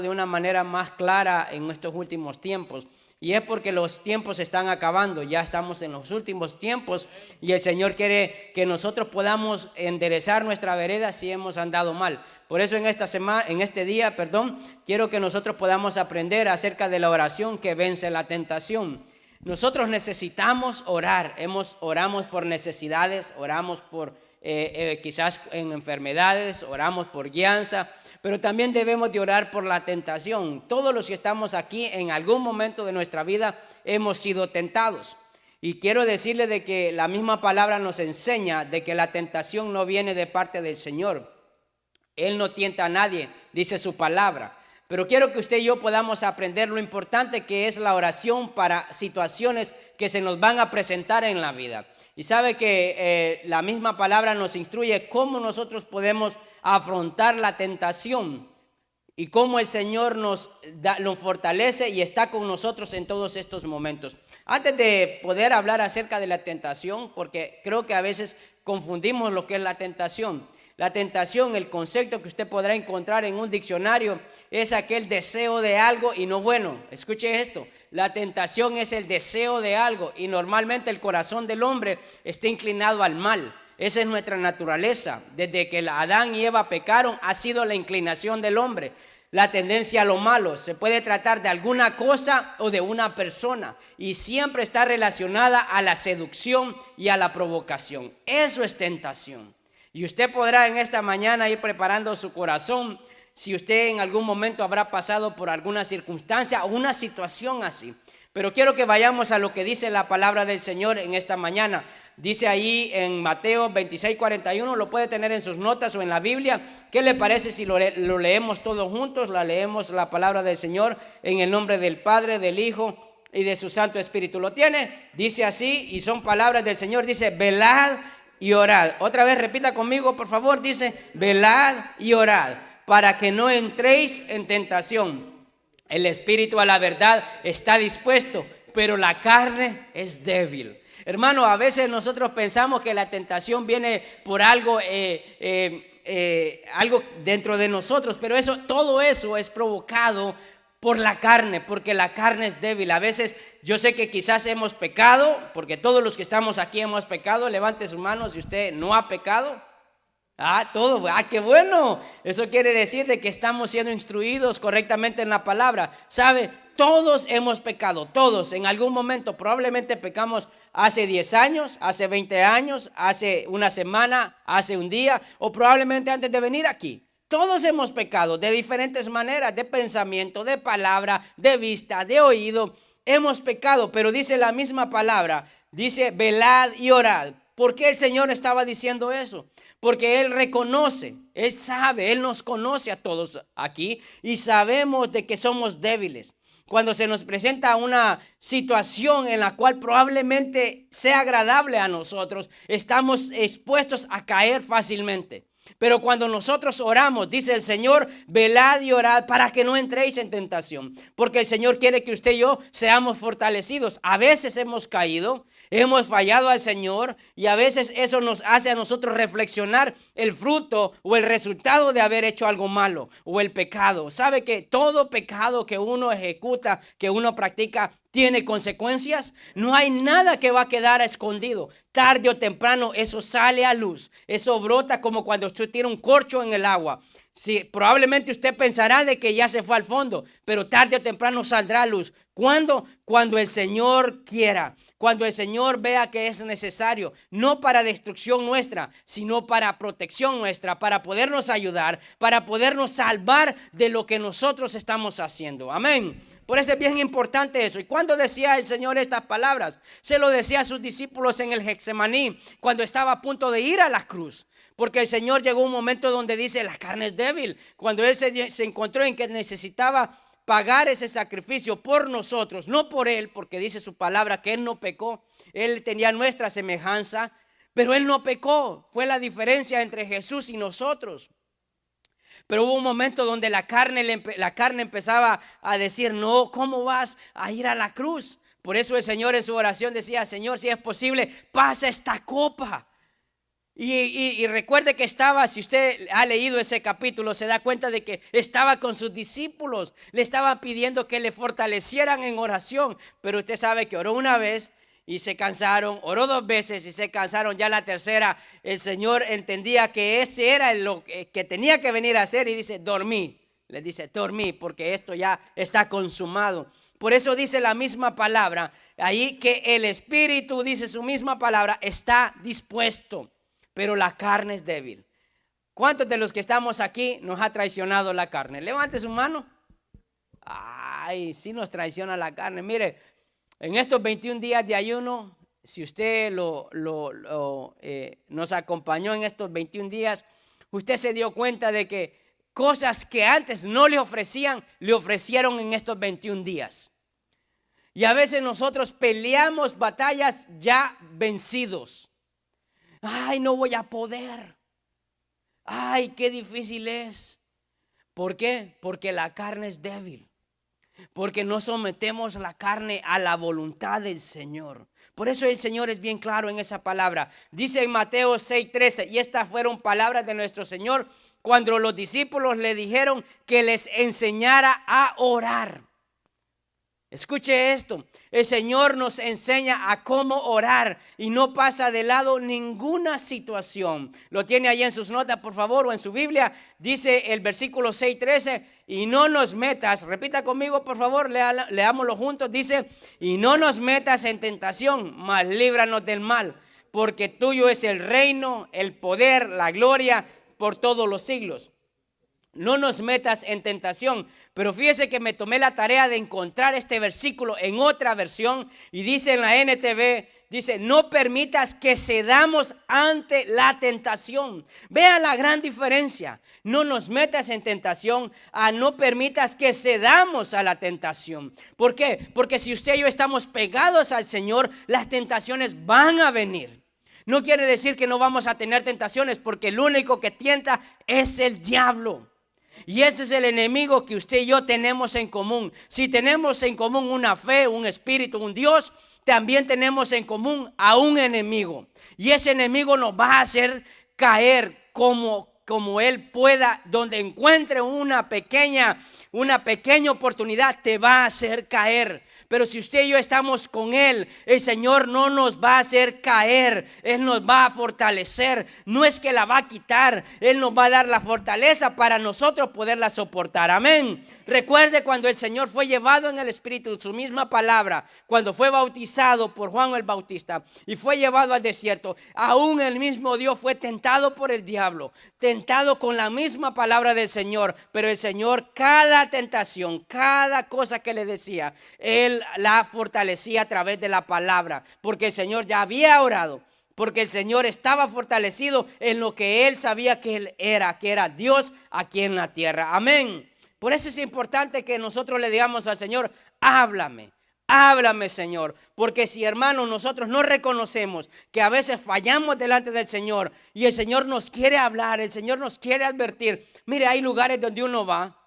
de una manera más clara en estos últimos tiempos. Y es porque los tiempos se están acabando, ya estamos en los últimos tiempos y el Señor quiere que nosotros podamos enderezar nuestra vereda si hemos andado mal. Por eso en este día, quiero que nosotros podamos aprender acerca de la oración que vence la tentación. Nosotros necesitamos orar, oramos por necesidades, oramos por quizás en enfermedades, oramos por guianza, pero también debemos de orar por la tentación. Todos los que estamos aquí en algún momento de nuestra vida hemos sido tentados. Y quiero decirle de que la misma palabra nos enseña de que la tentación no viene de parte del Señor. Él no tienta a nadie, dice su palabra. Pero quiero que usted y yo podamos aprender lo importante que es la oración para situaciones que se nos van a presentar en la vida. Y sabe que la misma palabra nos instruye cómo nosotros podemos afrontar la tentación y cómo el Señor nos fortalece y está con nosotros en todos estos momentos. Antes de poder hablar acerca de la tentación, porque creo que a veces confundimos lo que es la tentación. La tentación, el concepto que usted podrá encontrar en un diccionario, es aquel deseo de algo y no bueno. Escuche esto, la tentación es el deseo de algo y normalmente el corazón del hombre está inclinado al mal. Esa es nuestra naturaleza. Desde que Adán y Eva pecaron, ha sido la inclinación del hombre, la tendencia a lo malo. Se puede tratar de alguna cosa o de una persona y siempre está relacionada a la seducción y a la provocación. Eso es tentación. Y usted podrá en esta mañana ir preparando su corazón si usted en algún momento habrá pasado por alguna circunstancia o una situación así. Pero quiero que vayamos a lo que dice la palabra del Señor en esta mañana. Dice ahí en Mateo 26:41, lo puede tener en sus notas o en la Biblia. ¿Qué le parece si lo leemos todos juntos? Leemos la palabra del Señor en el nombre del Padre, del Hijo y de su Santo Espíritu. ¿Lo tiene? Dice así y son palabras del Señor. Dice, velad y orad. Otra vez repita conmigo, por favor. Dice, velad y orad para que no entréis en tentación. El espíritu a la verdad está dispuesto, pero la carne es débil. Hermano, a veces nosotros pensamos que la tentación viene por algo dentro de nosotros, pero todo eso es provocado por la carne, porque la carne es débil. A veces yo sé que quizás hemos pecado, porque todos los que estamos aquí hemos pecado. Levante sus manos si usted no ha pecado. Qué bueno. Eso quiere decir de que estamos siendo instruidos correctamente en la palabra. ¿Sabe? Todos hemos pecado, todos en algún momento. Probablemente pecamos hace 10 años, hace 20 años, hace una semana, hace un día o probablemente antes de venir aquí. Todos hemos pecado de diferentes maneras, de pensamiento, de palabra, de vista, de oído. Hemos pecado, pero dice la misma palabra, dice velad y orad. ¿Por qué el Señor estaba diciendo eso? Porque Él reconoce, Él sabe, Él nos conoce a todos aquí y sabemos de que somos débiles. Cuando se nos presenta una situación en la cual probablemente sea agradable a nosotros, estamos expuestos a caer fácilmente. Pero cuando nosotros oramos, dice el Señor, velad y orad para que no entréis en tentación. Porque el Señor quiere que usted y yo seamos fortalecidos. A veces hemos caído, hemos fallado al Señor y a veces eso nos hace a nosotros reflexionar el fruto o el resultado de haber hecho algo malo o el pecado. ¿Sabe que todo pecado que uno ejecuta, que uno practica, tiene consecuencias? No hay nada que va a quedar escondido. Tarde o temprano eso sale a luz. Eso brota como cuando usted tiene un corcho en el agua. Sí, probablemente usted pensará de que ya se fue al fondo, pero tarde o temprano saldrá a luz. ¿Cuándo? Cuando el Señor quiera, cuando el Señor vea que es necesario, no para destrucción nuestra, sino para protección nuestra, para podernos ayudar, para podernos salvar de lo que nosotros estamos haciendo. Amén. Por eso es bien importante eso. ¿Y cuándo decía el Señor estas palabras? Se lo decía a sus discípulos en el Getsemaní, cuando estaba a punto de ir a la cruz. Porque el Señor llegó a un momento donde dice, la carne es débil. Cuando Él se encontró en que necesitaba pagar ese sacrificio por nosotros, no por Él, porque dice su palabra que Él no pecó. Él tenía nuestra semejanza, pero Él no pecó. Fue la diferencia entre Jesús y nosotros. Pero hubo un momento donde la carne empezaba a decir, no, ¿cómo vas a ir a la cruz? Por eso el Señor en su oración decía, Señor, si es posible, pasa esta copa. Y recuerde que estaba, si usted ha leído ese capítulo, se da cuenta de que estaba con sus discípulos. Le estaban pidiendo que le fortalecieran en oración. Pero usted sabe que oró una vez y se cansaron, oró 2 veces y se cansaron. Ya la tercera, el Señor entendía que ese era lo que tenía que venir a hacer y dice, dormí. Le dice, dormí porque esto ya está consumado. Por eso dice la misma palabra ahí, que el espíritu, dice su misma palabra, está dispuesto, pero la carne es débil. ¿Cuántos de los que estamos aquí nos ha traicionado la carne? Levante su mano. Ay, sí nos traiciona la carne. Mire, en estos 21 días de ayuno, si usted nos acompañó en estos 21 días, usted se dio cuenta de que cosas que antes no le ofrecían, le ofrecieron en estos 21 días. Y a veces nosotros peleamos batallas ya vencidos. Ay, no voy a poder. Ay, qué difícil es. ¿Por qué? Porque la carne es débil. Porque no sometemos la carne a la voluntad del Señor. Por eso el Señor es bien claro en esa palabra. Dice en Mateo 6:13, y estas fueron palabras de nuestro Señor cuando los discípulos le dijeron que les enseñara a orar. Escuche esto, el Señor nos enseña a cómo orar y no pasa de lado ninguna situación. Lo tiene ahí en sus notas, por favor, o en su Biblia. Dice el versículo 6:13, y no nos metas, repita conmigo, por favor, leámoslo juntos. Dice, y no nos metas en tentación, mas líbranos del mal, porque tuyo es el reino, el poder, la gloria por todos los siglos. No nos metas en tentación. Pero fíjese que me tomé la tarea de encontrar este versículo en otra versión. Y dice en la NTV, dice, no permitas que cedamos ante la tentación. Vea la gran diferencia. No nos metas en tentación a no permitas que cedamos a la tentación. ¿Por qué? Porque si usted y yo estamos pegados al Señor, las tentaciones van a venir. No quiere decir que no vamos a tener tentaciones, porque el único que tienta es el diablo. Y ese es el enemigo que usted y yo tenemos en común. Si tenemos en común una fe, un espíritu, un Dios, también tenemos en común a un enemigo. Y ese enemigo nos va a hacer caer como él pueda. Donde encuentre una pequeña oportunidad, te va a hacer caer. Pero si usted y yo estamos con Él, el Señor no nos va a hacer caer. Él nos va a fortalecer. No es que la va a quitar. Él nos va a dar la fortaleza para nosotros poderla soportar. Amén. Recuerde cuando el Señor fue llevado en el Espíritu, su misma palabra, cuando fue bautizado por Juan el Bautista y fue llevado al desierto, aún el mismo Dios fue tentado por el diablo, tentado con la misma palabra del Señor. Pero el Señor, cada tentación, cada cosa que le decía, Él la fortalecía a través de la palabra, porque el Señor ya había orado. Porque el Señor estaba fortalecido en lo que Él sabía que Él era, que era Dios aquí en la tierra. Amén. Por eso es importante que nosotros le digamos al Señor, háblame, háblame, Señor. Porque si, hermanos, nosotros no reconocemos que a veces fallamos delante del Señor y el Señor nos quiere hablar, el Señor nos quiere advertir. Mire, hay lugares donde uno va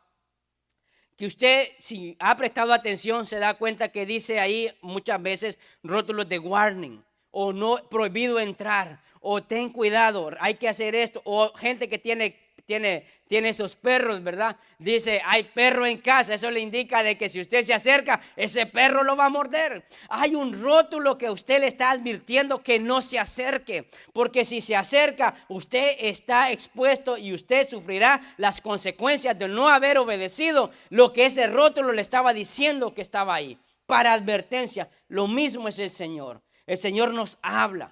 que usted, si ha prestado atención, se da cuenta que dice ahí muchas veces rótulos de warning, o no, prohibido entrar, o ten cuidado, hay que hacer esto, o gente que tiene esos perros, ¿verdad? Dice, hay perro en casa. Eso le indica de que si usted se acerca, ese perro lo va a morder. Hay un rótulo que usted le está advirtiendo que no se acerque, porque si se acerca, usted está expuesto y usted sufrirá las consecuencias de no haber obedecido lo que ese rótulo le estaba diciendo que estaba ahí. Para advertencia, lo mismo es el Señor. El Señor nos habla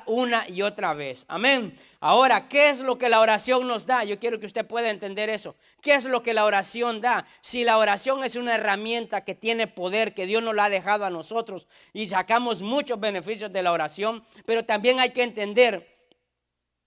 una y otra vez. Amén. Ahora, ¿qué es lo que la oración nos da? Yo quiero que usted pueda entender eso. ¿Qué es lo que la oración da? Si la oración es una herramienta que tiene poder, que Dios nos la ha dejado a nosotros y sacamos muchos beneficios de la oración, pero también hay que entender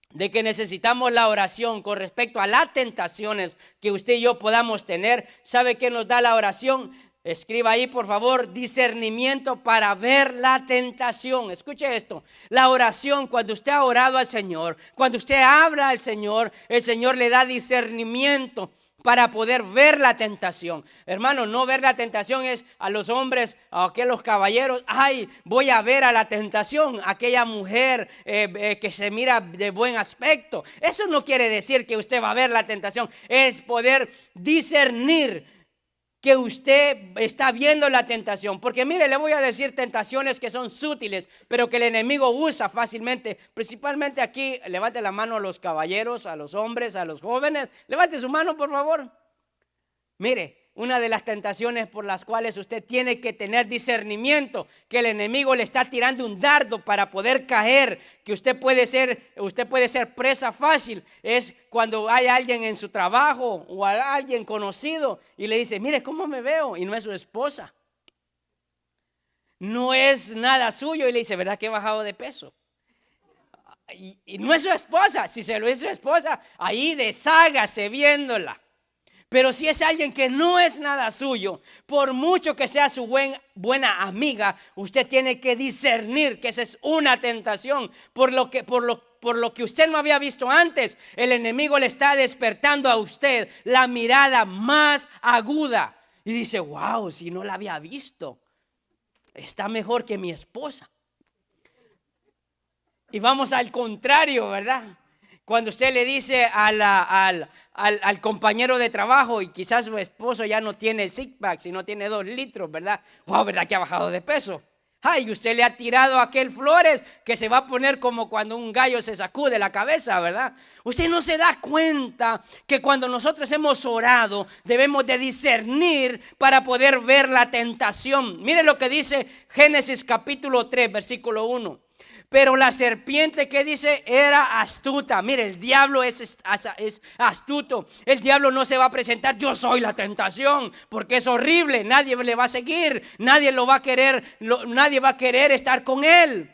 de que necesitamos la oración con respecto a las tentaciones que usted y yo podamos tener. ¿Sabe qué nos da la oración? Escriba ahí, por favor, discernimiento para ver la tentación. Escuche esto, la oración, cuando usted ha orado al Señor, cuando usted habla al Señor, el Señor le da discernimiento para poder ver la tentación. Hermano, no ver la tentación es a los hombres, a aquellos caballeros. Ay, voy a ver a la tentación, aquella mujer que se mira de buen aspecto. Eso no quiere decir que usted va a ver la tentación. Es poder discernir que usted está viendo la tentación. Porque mire, le voy a decir tentaciones que son sutiles, pero que el enemigo usa fácilmente. Principalmente aquí, levante la mano a los caballeros, a los hombres, a los jóvenes. Levante su mano, por favor. Mire, una de las tentaciones por las cuales usted tiene que tener discernimiento, que el enemigo le está tirando un dardo para poder caer, que usted puede ser presa fácil, es cuando hay alguien en su trabajo o alguien conocido y le dice, mire cómo me veo, y no es su esposa, no es nada suyo, y le dice, ¿verdad que he bajado de peso? Y no es su esposa. Si se lo es su esposa, ahí deshágase viéndola. Pero si es alguien que no es nada suyo, por mucho que sea su buena amiga, usted tiene que discernir que esa es una tentación. Por lo que usted no había visto antes, el enemigo le está despertando a usted la mirada más aguda. Y dice, wow, si no la había visto, está mejor que mi esposa. Y vamos al contrario, ¿verdad? Cuando usted le dice al compañero de trabajo, y quizás su esposo ya no tiene six pack, sino tiene 2 litros, ¿verdad? Wow, ¿verdad que ha bajado de peso? Ay, usted le ha tirado aquel flores que se va a poner como cuando un gallo se sacude la cabeza, ¿verdad? Usted no se da cuenta que cuando nosotros hemos orado, debemos de discernir para poder ver la tentación. Mire lo que dice Génesis capítulo 3, versículo 1. Pero la serpiente, ¿qué dice? Era astuta. Mire, el diablo es astuto. El diablo no se va a presentar, yo soy la tentación, porque es horrible. Nadie le va a seguir, nadie lo va a querer, nadie va a querer estar con él.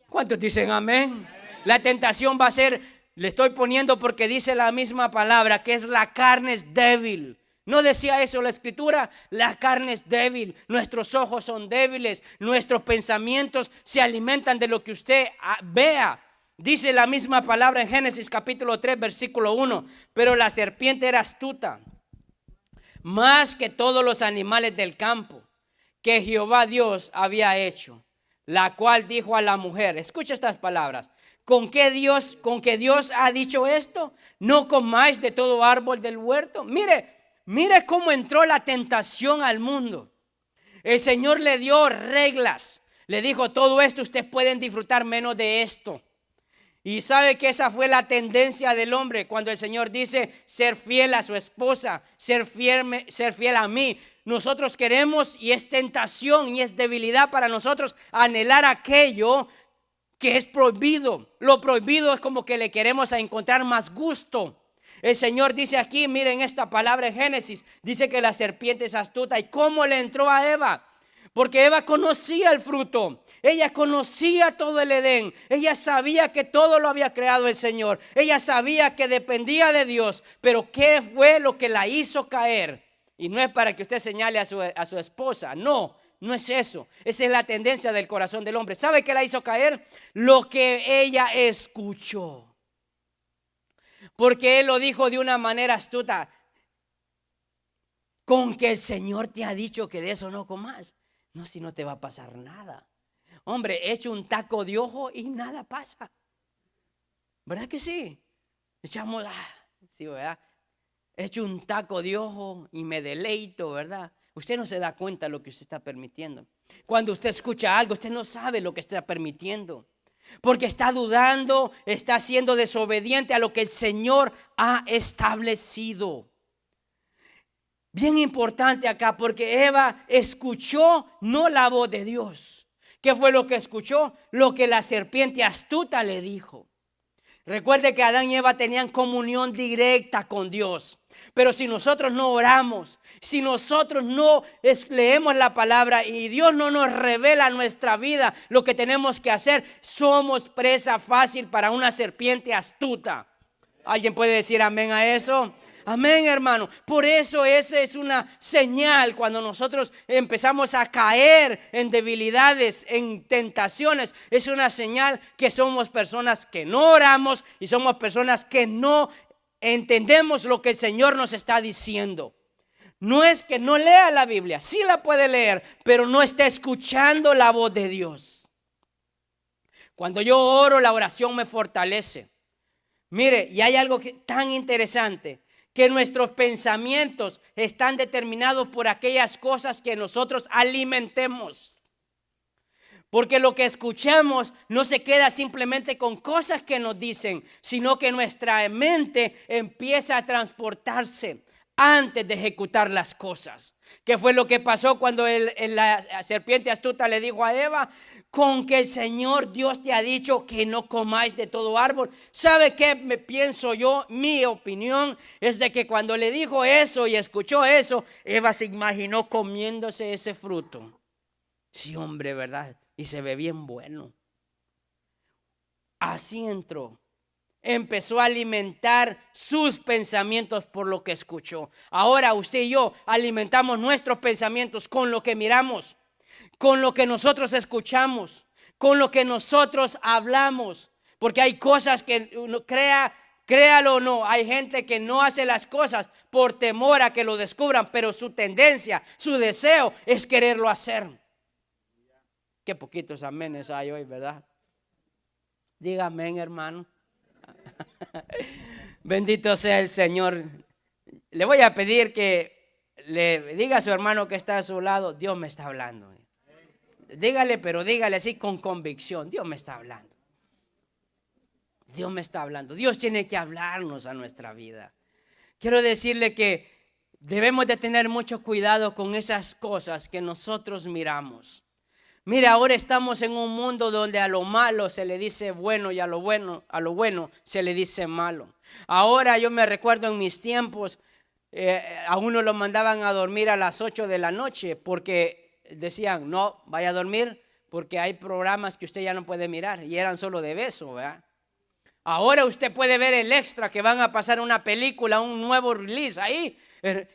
¿Cuántos dicen amén? La tentación va a ser, le estoy poniendo porque dice la misma palabra, que es la carne es débil. ¿No decía eso la escritura? La carne es débil, nuestros ojos son débiles, nuestros pensamientos se alimentan de lo que usted vea. Dice la misma palabra en Génesis capítulo 3, versículo 1. Pero la serpiente era astuta, más que todos los animales del campo que Jehová Dios había hecho, la cual dijo a la mujer, escucha estas palabras, ¿con que Dios ha dicho esto? No comáis de todo árbol del huerto. Mire cómo entró la tentación al mundo. El Señor le dio reglas. Le dijo, todo esto ustedes pueden disfrutar menos de esto. Y sabe que esa fue la tendencia del hombre cuando el Señor dice ser fiel a su esposa, ser fiel a mí. Nosotros queremos, y es tentación y es debilidad para nosotros, anhelar aquello que es prohibido. Lo prohibido es como que le queremos encontrar más gusto. El Señor dice aquí, miren esta palabra en Génesis, dice que la serpiente es astuta. ¿Y cómo le entró a Eva? Porque Eva conocía el fruto, ella conocía todo el Edén, ella sabía que todo lo había creado el Señor, ella sabía que dependía de Dios, pero ¿qué fue lo que la hizo caer? Y no es para que usted señale a su esposa, no es eso, esa es la tendencia del corazón del hombre. ¿Sabe qué la hizo caer? Lo que ella escuchó. Porque él lo dijo de una manera astuta. Con que el Señor te ha dicho que de eso no comas. No, si no te va a pasar nada. Hombre, echo un taco de ojo y nada pasa. ¿Verdad que sí? Echamos, sí, ¿verdad? Echo un taco de ojo y me deleito, ¿verdad? Usted no se da cuenta de lo que usted está permitiendo. Cuando usted escucha algo, usted no sabe lo que está permitiendo. Porque está dudando, está siendo desobediente a lo que el Señor ha establecido. Bien importante acá, porque Eva escuchó no la voz de Dios. ¿Qué fue lo que escuchó? Lo que la serpiente astuta le dijo. Recuerde que Adán y Eva tenían comunión directa con Dios. Pero si nosotros no oramos, si nosotros no leemos la palabra y Dios no nos revela nuestra vida, lo que tenemos que hacer, somos presa fácil para una serpiente astuta. ¿Alguien puede decir amén a eso? Amén, hermano. Por eso esa es una señal cuando nosotros empezamos a caer en debilidades, en tentaciones. Es una señal que somos personas que no oramos y somos personas que no entendemos lo que el Señor nos está diciendo. No es que no lea la Biblia, sí la puede leer, pero no está escuchando la voz de Dios. Cuando yo oro, la oración me fortalece. Mire, y hay algo tan interesante, que nuestros pensamientos están determinados por aquellas cosas que nosotros alimentemos. Porque lo que escuchamos no se queda simplemente con cosas que nos dicen, sino que nuestra mente empieza a transportarse antes de ejecutar las cosas. ¿Qué fue lo que pasó cuando la serpiente astuta le dijo a Eva? Con que el Señor Dios te ha dicho que no comáis de todo árbol. ¿Sabe qué me pienso yo? Mi opinión es de que cuando le dijo eso y escuchó eso, Eva se imaginó comiéndose ese fruto. Sí, hombre, ¿verdad? Y se ve bien bueno. Así entró. Empezó a alimentar sus pensamientos por lo que escuchó. Ahora usted y yo alimentamos nuestros pensamientos con lo que miramos, con lo que nosotros escuchamos, con lo que nosotros hablamos. Porque hay cosas que uno créalo o no, hay gente que no hace las cosas por temor a que lo descubran, pero su tendencia, su deseo es quererlo hacer. Qué poquitos amenes hay hoy, ¿verdad? Diga amén, hermano. Bendito sea el Señor. Le voy a pedir que le diga a su hermano que está a su lado: Dios me está hablando. Dígale, pero dígale así con convicción: Dios me está hablando. Dios me está hablando. Dios tiene que hablarnos a nuestra vida. Quiero decirle que debemos de tener mucho cuidado con esas cosas que nosotros miramos. Mira, ahora estamos en un mundo donde a lo malo se le dice bueno y a lo bueno se le dice malo. Ahora yo me recuerdo en mis tiempos, a uno lo mandaban a dormir a las 8 de la noche porque decían: no, vaya a dormir porque hay programas que usted ya no puede mirar, y eran solo de beso, ¿verdad? Ahora usted puede ver el extra que van a pasar una película, un nuevo release ahí,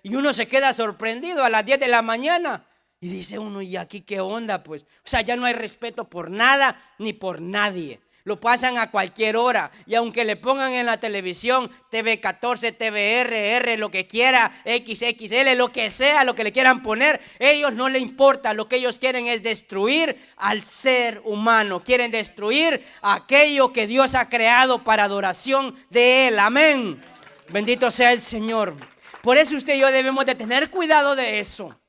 y uno se queda sorprendido a las 10 de la mañana. Y dice uno: ¿y aquí qué onda? Pues, o sea, ya no hay respeto por nada ni por nadie. Lo pasan a cualquier hora. Y aunque le pongan en la televisión TV 14, TVR, lo que quiera, XXL, lo que sea, lo que le quieran poner, ellos no le importa. Lo que ellos quieren es destruir al ser humano. Quieren destruir aquello que Dios ha creado para adoración de Él. Amén. Bendito sea el Señor. Por eso usted y yo debemos de tener cuidado de eso.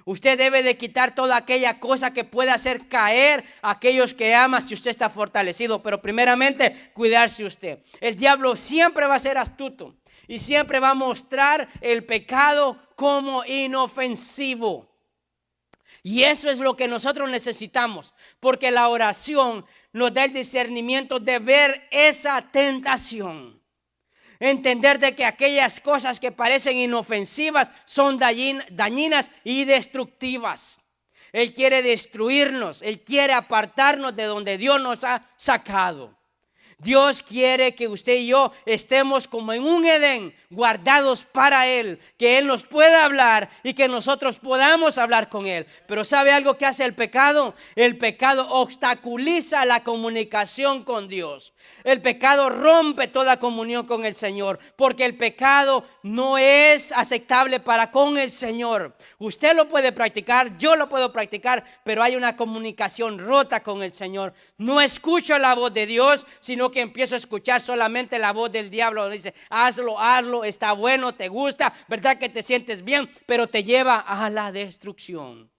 Usted debe de quitar toda aquella cosa que pueda hacer caer a aquellos que ama si usted está fortalecido. Pero primeramente, cuidarse usted. El diablo siempre va a ser astuto y siempre va a mostrar el pecado como inofensivo. Y eso es lo que nosotros necesitamos, porque la oración nos da el discernimiento de ver esa tentación. Entender de que aquellas cosas que parecen inofensivas son dañinas y destructivas. Él quiere destruirnos, Él quiere apartarnos de donde Dios nos ha sacado. Dios quiere que usted y yo estemos como en un Edén, guardados para Él, que Él nos pueda hablar y que nosotros podamos hablar con Él. Pero ¿sabe algo que hace el pecado? El pecado obstaculiza la comunicación con Dios. El pecado rompe toda comunión con el Señor, porque el pecado no es aceptable para con el Señor. Usted lo puede practicar, yo lo puedo practicar, pero hay una comunicación rota con el Señor. No escucho la voz de Dios, sino que empiezo a escuchar solamente la voz del diablo. Dice: hazlo, está bueno, te gusta, verdad que te sientes bien, pero te lleva a la destrucción.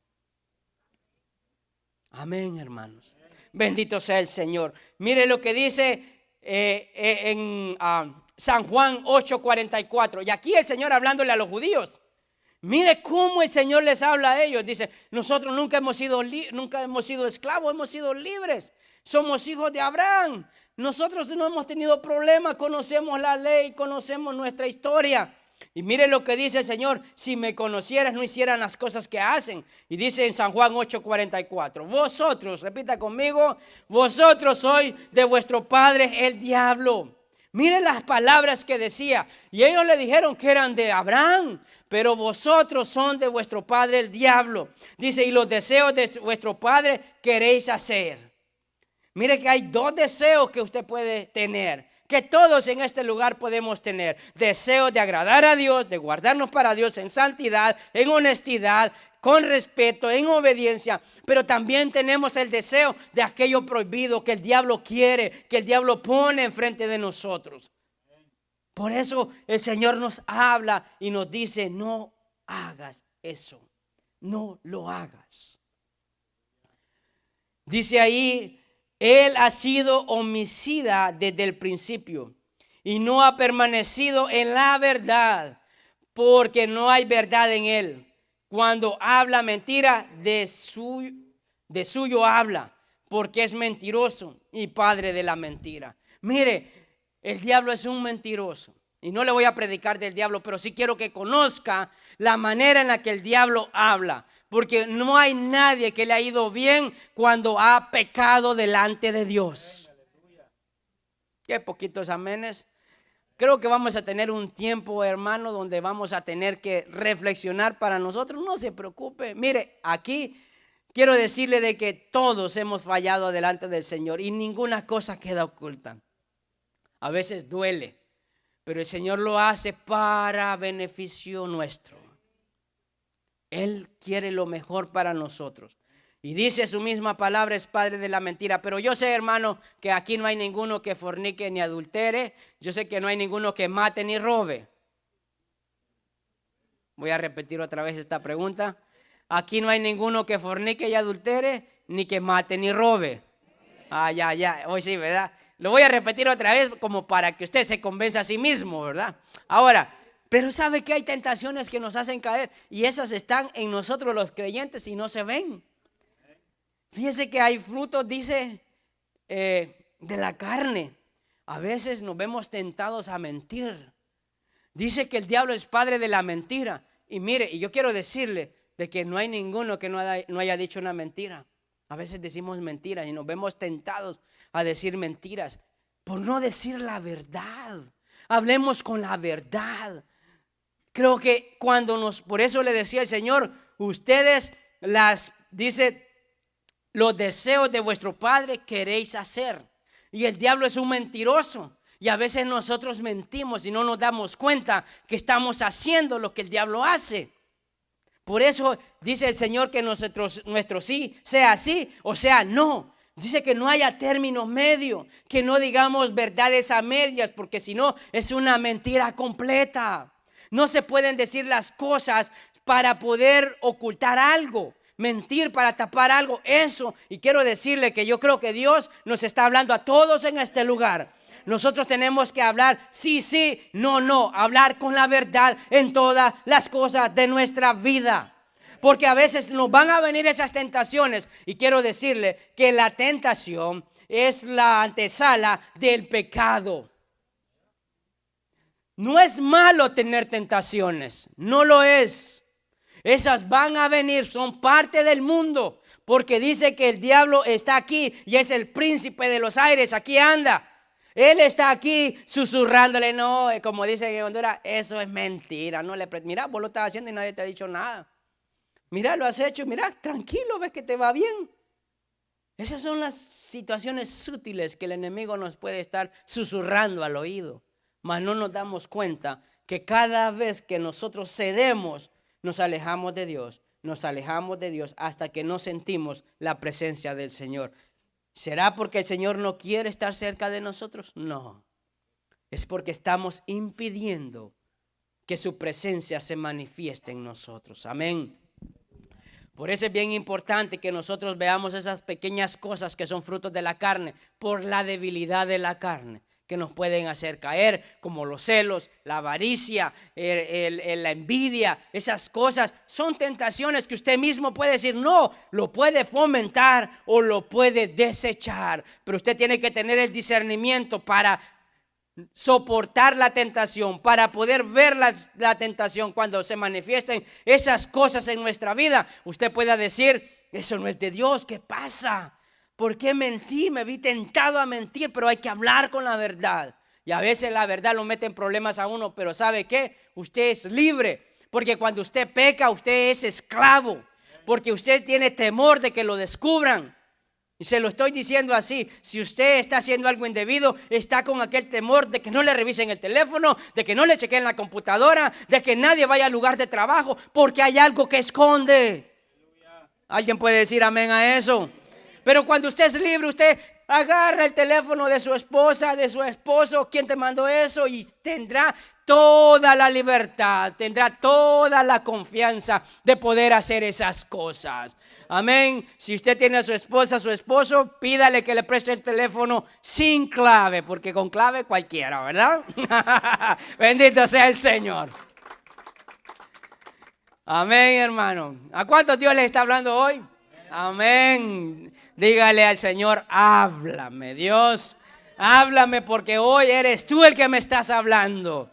Amén, hermanos. Bendito sea el Señor. Mire lo que dice en San Juan 8:44. Y aquí el Señor hablándole a los judíos. Mire cómo el Señor les habla a ellos. Dice: nosotros nunca hemos sido esclavos, hemos sido libres. Somos hijos de Abraham. Nosotros no hemos tenido problema, conocemos la ley, conocemos nuestra historia. Y mire lo que dice el Señor: si me conocieras no hicieran las cosas que hacen. Y dice en San Juan 8:44, vosotros, repita conmigo, vosotros sois de vuestro padre el diablo. Mire las palabras que decía. Y ellos le dijeron que eran de Abraham, pero vosotros son de vuestro padre el diablo. Dice: y los deseos de vuestro padre queréis hacer. Mire que hay dos deseos que usted puede tener: que todos en este lugar podemos tener. Deseo de agradar a Dios, de guardarnos para Dios en santidad, en honestidad, con respeto, en obediencia. Pero también tenemos el deseo de aquello prohibido que el diablo quiere, que el diablo pone enfrente de nosotros. Por eso el Señor nos habla y nos dice: no hagas eso, no lo hagas. Dice ahí: Él ha sido homicida desde el principio y no ha permanecido en la verdad, porque no hay verdad en él. Cuando habla mentira, de suyo habla, porque es mentiroso y padre de la mentira. Mire, el diablo es un mentiroso. Y no le voy a predicar del diablo, pero sí quiero que conozca la manera en la que el diablo habla. Porque no hay nadie que le ha ido bien cuando ha pecado delante de Dios. Qué poquitos amenes. Creo que vamos a tener un tiempo, hermano, donde vamos a tener que reflexionar para nosotros. No se preocupe. Mire, aquí quiero decirle de que todos hemos fallado delante del Señor y ninguna cosa queda oculta. A veces duele, pero el Señor lo hace para beneficio nuestro. Él quiere lo mejor para nosotros. Y dice su misma palabra: es padre de la mentira. Pero yo sé, hermano, que aquí no hay ninguno que fornique ni adultere. Yo sé que no hay ninguno que mate ni robe. Voy a repetir otra vez esta pregunta. Aquí no hay ninguno que fornique y adultere, ni que mate ni robe. Ya, hoy sí, ¿verdad? Lo voy a repetir otra vez como para que usted se convenza a sí mismo, ¿verdad? Ahora, pero sabe que hay tentaciones que nos hacen caer y esas están en nosotros los creyentes y no se ven. Fíjese que hay frutos, dice, de la carne. A veces nos vemos tentados a mentir. Dice que el diablo es padre de la mentira. Y mire, y yo quiero decirle de que no hay ninguno que no haya dicho una mentira. A veces decimos mentiras y nos vemos tentados a decir mentiras por no decir la verdad. Hablemos con la verdad. Creo que por eso le decía el Señor: ustedes dice, los deseos de vuestro padre queréis hacer. Y el diablo es un mentiroso. Y a veces nosotros mentimos y no nos damos cuenta que estamos haciendo lo que el diablo hace. Por eso dice el Señor que nuestro sí sea sí o sea no. Dice que no haya término medio, que no digamos verdades a medias, porque si no es una mentira completa. No se pueden decir las cosas para poder ocultar algo, mentir para tapar algo, eso. Y quiero decirle que yo creo que Dios nos está hablando a todos en este lugar. Nosotros tenemos que hablar sí, sí, no, no, hablar con la verdad en todas las cosas de nuestra vida. Porque a veces nos van a venir esas tentaciones y quiero decirle que la tentación es la antesala del pecado. No es malo tener tentaciones, no lo es. Esas van a venir, son parte del mundo, porque dice que el diablo está aquí y es el príncipe de los aires, aquí anda. Él está aquí susurrándole, no, como dice en Honduras, eso es mentira. Mira, vos lo estás haciendo y nadie te ha dicho nada. Mira, lo has hecho, mira, tranquilo, ves que te va bien. Esas son las situaciones sutiles que el enemigo nos puede estar susurrando al oído. Mas no nos damos cuenta que cada vez que nosotros cedemos, nos alejamos de Dios hasta que no sentimos la presencia del Señor. ¿Será porque el Señor no quiere estar cerca de nosotros? No, es porque estamos impidiendo que su presencia se manifieste en nosotros. Amén. Por eso es bien importante que nosotros veamos esas pequeñas cosas que son frutos de la carne, por la debilidad de la carne, que nos pueden hacer caer, como los celos, la avaricia, la envidia. Esas cosas son tentaciones que usted mismo puede decir no, lo puede fomentar o lo puede desechar, pero usted tiene que tener el discernimiento para soportar la tentación, para poder ver la tentación cuando se manifiesten esas cosas en nuestra vida. Usted pueda decir, eso no es de Dios, ¿qué pasa? ¿Por qué mentí? Me vi tentado a mentir, pero hay que hablar con la verdad. Y a veces la verdad lo mete en problemas a uno, pero ¿sabe qué? Usted es libre, porque cuando usted peca, usted es esclavo, porque usted tiene temor de que lo descubran. Y se lo estoy diciendo así, si usted está haciendo algo indebido, está con aquel temor de que no le revisen el teléfono, de que no le chequen la computadora, de que nadie vaya al lugar de trabajo, porque hay algo que esconde. ¿Alguien puede decir amén a eso? Pero cuando usted es libre, usted agarra el teléfono de su esposa, de su esposo, ¿quién te mandó eso? Y tendrá toda la libertad, tendrá toda la confianza de poder hacer esas cosas. Amén. Si usted tiene a su esposa, a su esposo, pídale que le preste el teléfono sin clave, porque con clave cualquiera, ¿verdad? Bendito sea el Señor. Amén, hermano. ¿A cuántos Dios les está hablando hoy? Amén. Dígale al Señor, háblame, Dios. Háblame porque hoy eres tú el que me estás hablando.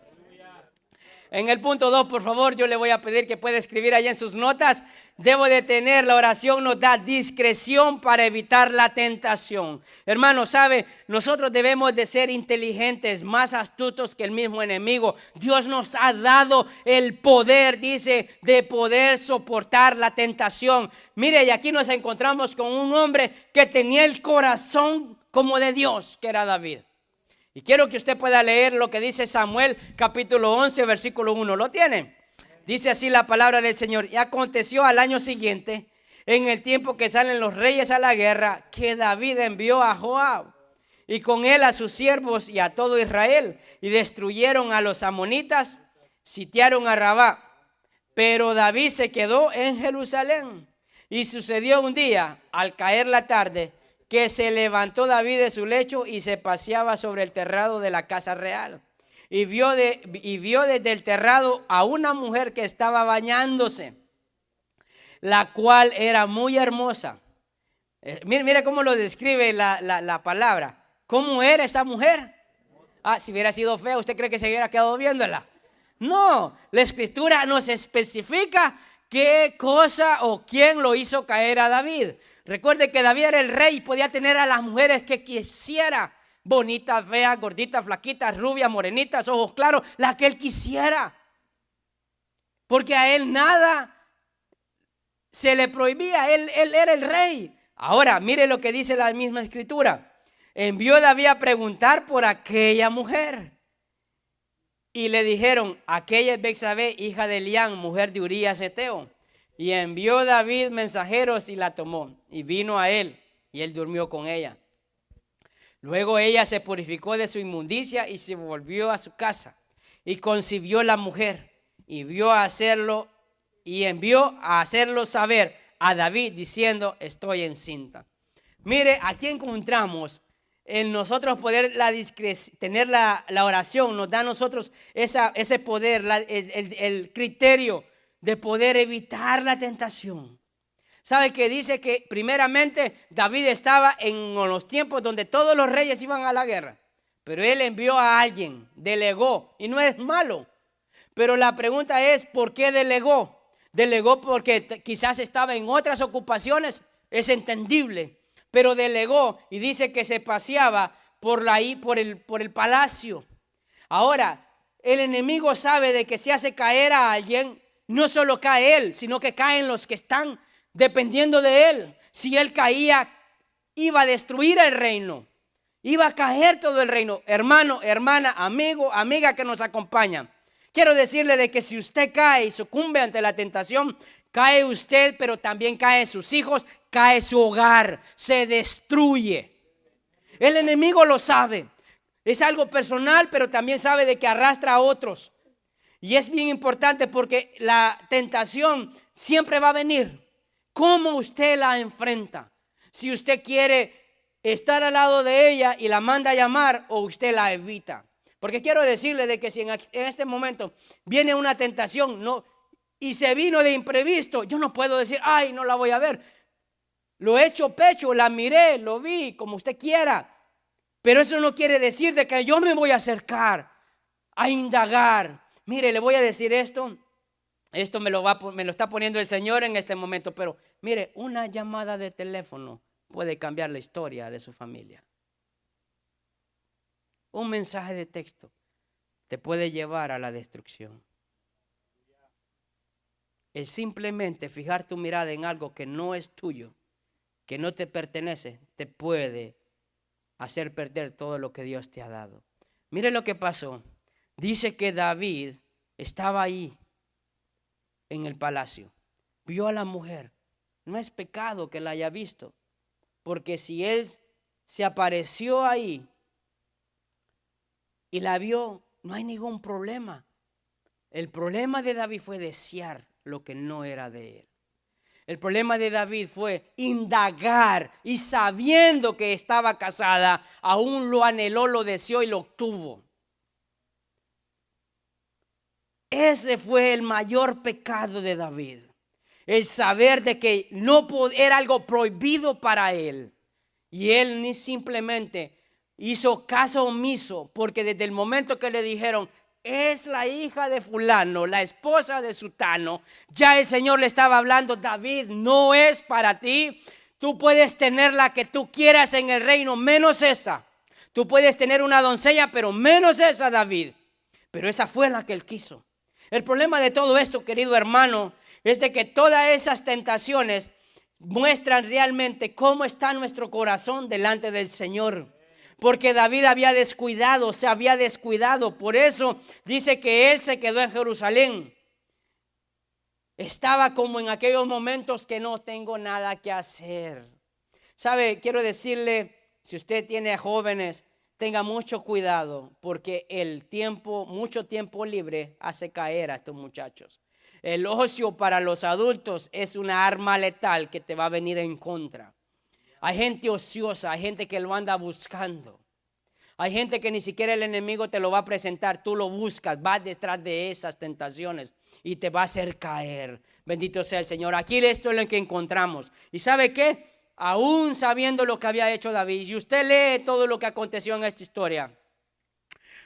En el punto 2, por favor, yo le voy a pedir que pueda escribir allá en sus notas. Debo de tener, la oración nos da discreción para evitar la tentación. Hermano, sabe, nosotros debemos de ser inteligentes, más astutos que el mismo enemigo. Dios nos ha dado el poder, dice, de poder soportar la tentación. Mire, y aquí nos encontramos con un hombre que tenía el corazón como de Dios, que era David. Y quiero que usted pueda leer lo que dice Samuel capítulo 11 versículo 1. ¿Lo tiene? Dice así la palabra del Señor. Y aconteció al año siguiente, en el tiempo que salen los reyes a la guerra, que David envió a Joab y con él a sus siervos y a todo Israel, y destruyeron a los amonitas, sitiaron a Rabá. Pero David se quedó en Jerusalén. Y sucedió un día, al caer la tarde, que se levantó David de su lecho y se paseaba sobre el terrado de la casa real. Y vio desde el terrado a una mujer que estaba bañándose, la cual era muy hermosa. Mire cómo lo describe la palabra. ¿Cómo era esta mujer? Si hubiera sido fea, ¿usted cree que se hubiera quedado viéndola? No, la escritura nos especifica qué cosa o quién lo hizo caer a David. Recuerde que David era el rey y podía tener a las mujeres que quisiera. Bonitas, feas, gorditas, flaquitas, rubias, morenitas, ojos claros, las que él quisiera. Porque a él nada se le prohibía, él era el rey. Ahora, mire lo que dice la misma escritura. Envió David a preguntar por aquella mujer. Y le dijeron, aquella es Betsabé, hija de Elián, mujer de Urías Eteo. Y envió David mensajeros y la tomó. Y vino a él, y él durmió con ella. Luego ella se purificó de su inmundicia y se volvió a su casa. Y concibió la mujer, y envió a hacerlo saber a David, diciendo, estoy encinta. Mire, aquí encontramos en nosotros poder tener la oración, nos da a nosotros ese poder, el criterio de poder evitar la tentación. ¿Sabe que dice que primeramente David estaba en los tiempos donde todos los reyes iban a la guerra? Pero él envió a alguien, delegó, y no es malo. Pero la pregunta es, ¿por qué delegó? Delegó porque quizás estaba en otras ocupaciones, es entendible. Pero delegó y dice que se paseaba por el palacio. Ahora, el enemigo sabe de que si hace caer a alguien, no solo cae él, sino que caen los que están dependiendo de él. Si él caía, iba a destruir el reino. Iba a caer todo el reino. Hermano, hermana, amigo, amiga que nos acompaña. Quiero decirle de que si usted cae y sucumbe ante la tentación, cae usted, pero también caen sus hijos, cae su hogar, se destruye. El enemigo lo sabe. Es algo personal, pero también sabe de que arrastra a otros. Y es bien importante porque la tentación siempre va a venir. ¿Cómo usted la enfrenta? Si usted quiere estar al lado de ella y la manda a llamar, o usted la evita. Porque quiero decirle de que si en este momento viene una tentación, no, y se vino de imprevisto, yo no puedo decir, ay, no la voy a ver. Lo he hecho pecho, la miré, lo vi, como usted quiera. Pero eso no quiere decir de que yo me voy a acercar a indagar. Mire, le voy a decir esto me lo está poniendo el Señor en este momento, pero mire, una llamada de teléfono puede cambiar la historia de su familia. Un mensaje de texto te puede llevar a la destrucción. Es simplemente fijar tu mirada en algo que no es tuyo que no te pertenece, te puede hacer perder todo lo que Dios te ha dado. Mire lo que pasó. Dice que David estaba ahí en el palacio. Vio a la mujer. No es pecado que la haya visto, porque si él se apareció ahí y la vio, no hay ningún problema. El problema de David fue desear lo que no era de él. El problema de David fue indagar, y sabiendo que estaba casada, aún lo anheló, lo deseó y lo obtuvo. Ese fue el mayor pecado de David. El saber de que no era algo prohibido para él. Y él ni simplemente hizo caso omiso, porque desde el momento que le dijeron, es la hija de fulano, la esposa de sutano, ya el Señor le estaba hablando, David, no es para ti. Tú puedes tener la que tú quieras en el reino, menos esa. Tú puedes tener una doncella, pero menos esa, David. Pero esa fue la que él quiso. El problema de todo esto, querido hermano, es de que todas esas tentaciones muestran realmente cómo está nuestro corazón delante del Señor. Porque David se había descuidado. Por eso dice que él se quedó en Jerusalén. Estaba como en aquellos momentos que no tengo nada que hacer. ¿Sabe? Quiero decirle, si usted tiene jóvenes, tenga mucho cuidado, porque mucho tiempo libre hace caer a estos muchachos. El ocio para los adultos es una arma letal que te va a venir en contra. Hay gente ociosa, hay gente que lo anda buscando. Hay gente que ni siquiera el enemigo te lo va a presentar, tú lo buscas, vas detrás de esas tentaciones y te va a hacer caer. Bendito sea el Señor. Aquí esto es lo que encontramos. ¿Y sabe qué? Aún sabiendo lo que había hecho David, y usted lee todo lo que aconteció en esta historia,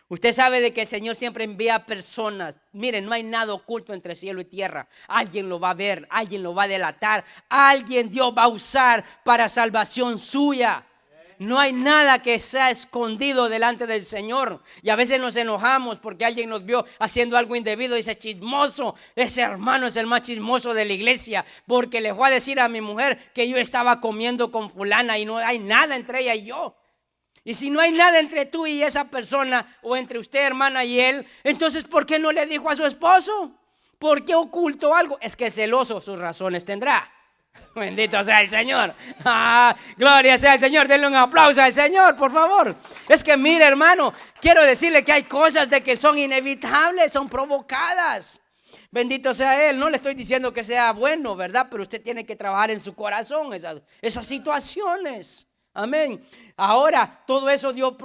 usted sabe de que el Señor siempre envía personas. Miren, no hay nada oculto entre cielo y tierra. Alguien lo va a ver, alguien lo va a delatar, alguien Dios va a usar para salvación suya. No hay nada que sea escondido delante del Señor. Y a veces nos enojamos porque alguien nos vio haciendo algo indebido. Dice, chismoso, ese hermano es el más chismoso de la iglesia, porque le fue a decir a mi mujer que yo estaba comiendo con fulana y no hay nada entre ella y yo. Y si no hay nada entre tú y esa persona, o entre usted, hermana, y él, entonces ¿por qué no le dijo a su esposo? ¿Por qué ocultó algo? Es que celoso, sus razones tendrá. Bendito sea el Señor. Gloria sea el Señor. Denle un aplauso al Señor, por favor. Es que mire, hermano, quiero decirle que hay cosas de que son inevitables, son provocadas. Bendito sea Él. No le estoy diciendo que sea bueno, ¿verdad? Pero usted tiene que trabajar en su corazón esas situaciones. Amén. Ahora, todo eso dio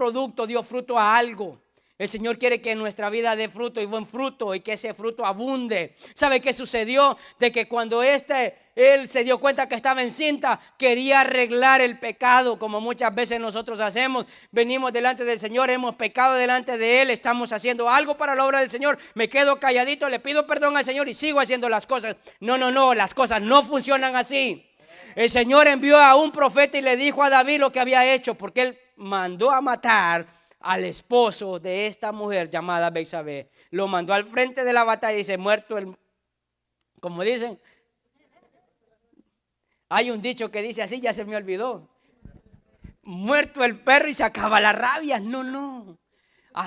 fruto a algo. El Señor quiere que nuestra vida dé fruto y buen fruto, y que ese fruto abunde. ¿Sabe qué sucedió? De que cuando él se dio cuenta que estaba encinta, quería arreglar el pecado, como muchas veces nosotros hacemos. Venimos delante del Señor, hemos pecado delante de Él, estamos haciendo algo para la obra del Señor, me quedo calladito, le pido perdón al Señor y sigo haciendo las cosas. No, las cosas no funcionan así. El Señor envió a un profeta y le dijo a David lo que había hecho, porque él mandó a matar al esposo de esta mujer llamada Betsabé. Lo mandó al frente de la batalla y dice, muerto el... Como dicen, hay un dicho que dice así, ya se me olvidó. Muerto el perro y se acaba la rabia. No.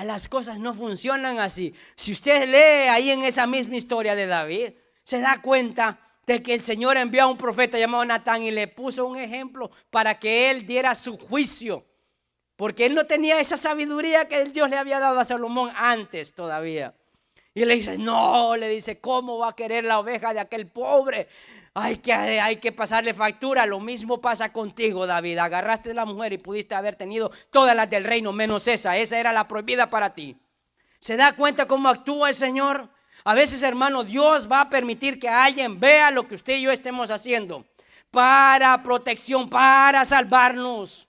Las cosas no funcionan así. Si usted lee ahí en esa misma historia de David, se da cuenta de que el Señor envió a un profeta llamado Natán y le puso un ejemplo para que él diera su juicio. Porque él no tenía esa sabiduría que Dios le había dado a Salomón antes todavía. Y le dice, no, le dice, ¿cómo va a querer la oveja de aquel pobre? Hay que pasarle factura. Lo mismo pasa contigo, David. Agarraste a la mujer y pudiste haber tenido todas las del reino, menos esa. Esa era la prohibida para ti. ¿Se da cuenta cómo actúa el Señor? A veces, hermano, Dios va a permitir que alguien vea lo que usted y yo estemos haciendo para protección, para salvarnos.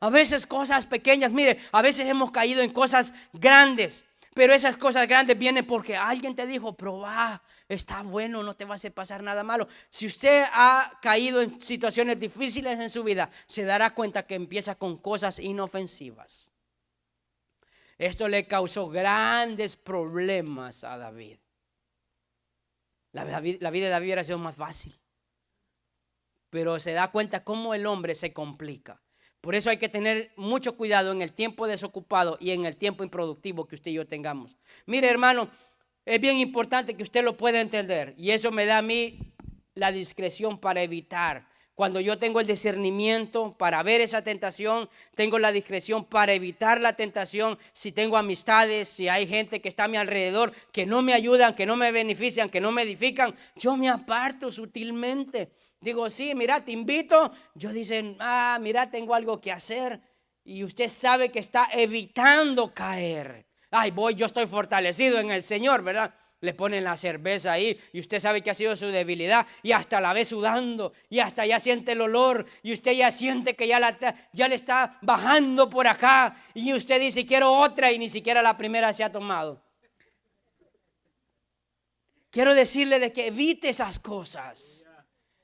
A veces cosas pequeñas, mire, a veces hemos caído en cosas grandes, pero esas cosas grandes vienen porque alguien te dijo, probá, está bueno, no te va a hacer pasar nada malo. Si usted ha caído en situaciones difíciles en su vida, se dará cuenta que empieza con cosas inofensivas. Esto le causó grandes problemas a David. La vida de David hubiera sido más fácil. pero se da cuenta cómo el hombre se complica. Por eso hay que tener mucho cuidado en el tiempo desocupado y en el tiempo improductivo que usted y yo tengamos. Mire, hermano, es bien importante que usted lo pueda entender, y eso me da a mí la discreción para evitar. Cuando yo tengo el discernimiento para ver esa tentación, tengo la discreción para evitar la tentación. Si tengo amistades, si hay gente que está a mi alrededor que no me ayudan, que no me benefician, que no me edifican, yo me aparto sutilmente. Digo, sí, mira, te invito. Yo dicen, mira, tengo algo que hacer. Y usted sabe que está evitando caer. Ay, yo estoy fortalecido en el Señor, ¿verdad? Le ponen la cerveza ahí y usted sabe que ha sido su debilidad y hasta la ve sudando y hasta ya siente el olor y usted ya siente que ya le está bajando por acá y usted dice quiero otra y ni siquiera la primera se ha tomado. Quiero decirle de que evite esas cosas.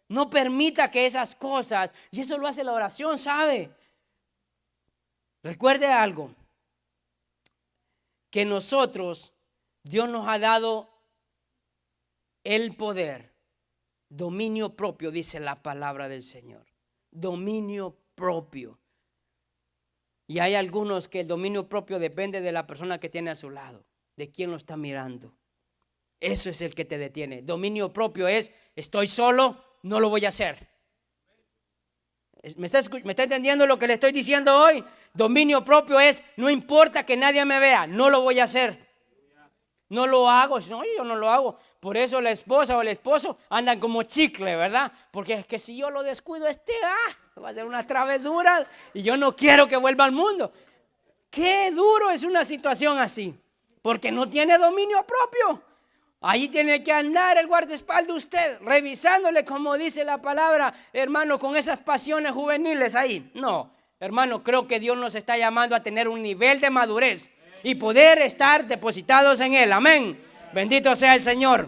No permita que esas cosas, y eso lo hace la oración, ¿sabe? Recuerde algo, que nosotros, Dios nos ha dado el poder, dominio propio, dice la palabra del Señor. Dominio propio. Y hay algunos que el dominio propio depende de la persona que tiene a su lado, de quién lo está mirando. Eso es el que te detiene. Dominio propio es, estoy solo, no lo voy a hacer. ¿Me está entendiendo lo que le estoy diciendo hoy? Dominio propio es, no importa que nadie me vea, no lo voy a hacer. No lo hago, no, yo no lo hago. Por eso la esposa o el esposo andan como chicle, ¿verdad? Porque es que si yo lo descuido, va a ser una travesura y yo no quiero que vuelva al mundo. Qué duro es una situación así, porque no tiene dominio propio. Ahí tiene que andar el guardaespaldas usted, revisándole como dice la palabra, hermano, con esas pasiones juveniles ahí. No, hermano, creo que Dios nos está llamando a tener un nivel de madurez y poder estar depositados en Él. Amén. Bendito sea el Señor.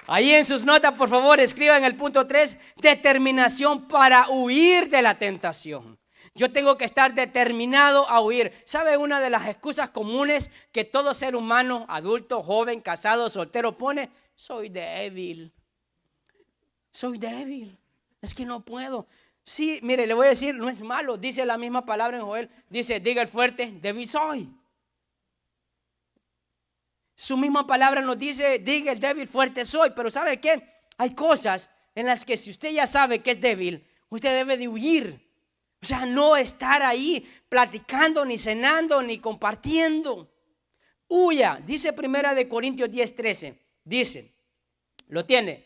Ahí en sus notas, por favor, escriban el punto 3, determinación para huir de la tentación. Yo tengo que estar determinado a huir. ¿Sabe una de las excusas comunes que todo ser humano, adulto, joven, casado, soltero pone? Soy débil. Soy débil. Es que no puedo. Sí, mire, le voy a decir, no es malo. Dice la misma palabra en Joel. Dice, diga el fuerte, débil soy. Su misma palabra nos dice, diga el débil, fuerte soy. Pero ¿sabe qué? Hay cosas en las que si usted ya sabe que es débil, usted debe de huir. O sea, no estar ahí platicando, ni cenando, ni compartiendo. Huya, dice 1 Corintios 10:13. Dice, lo tiene.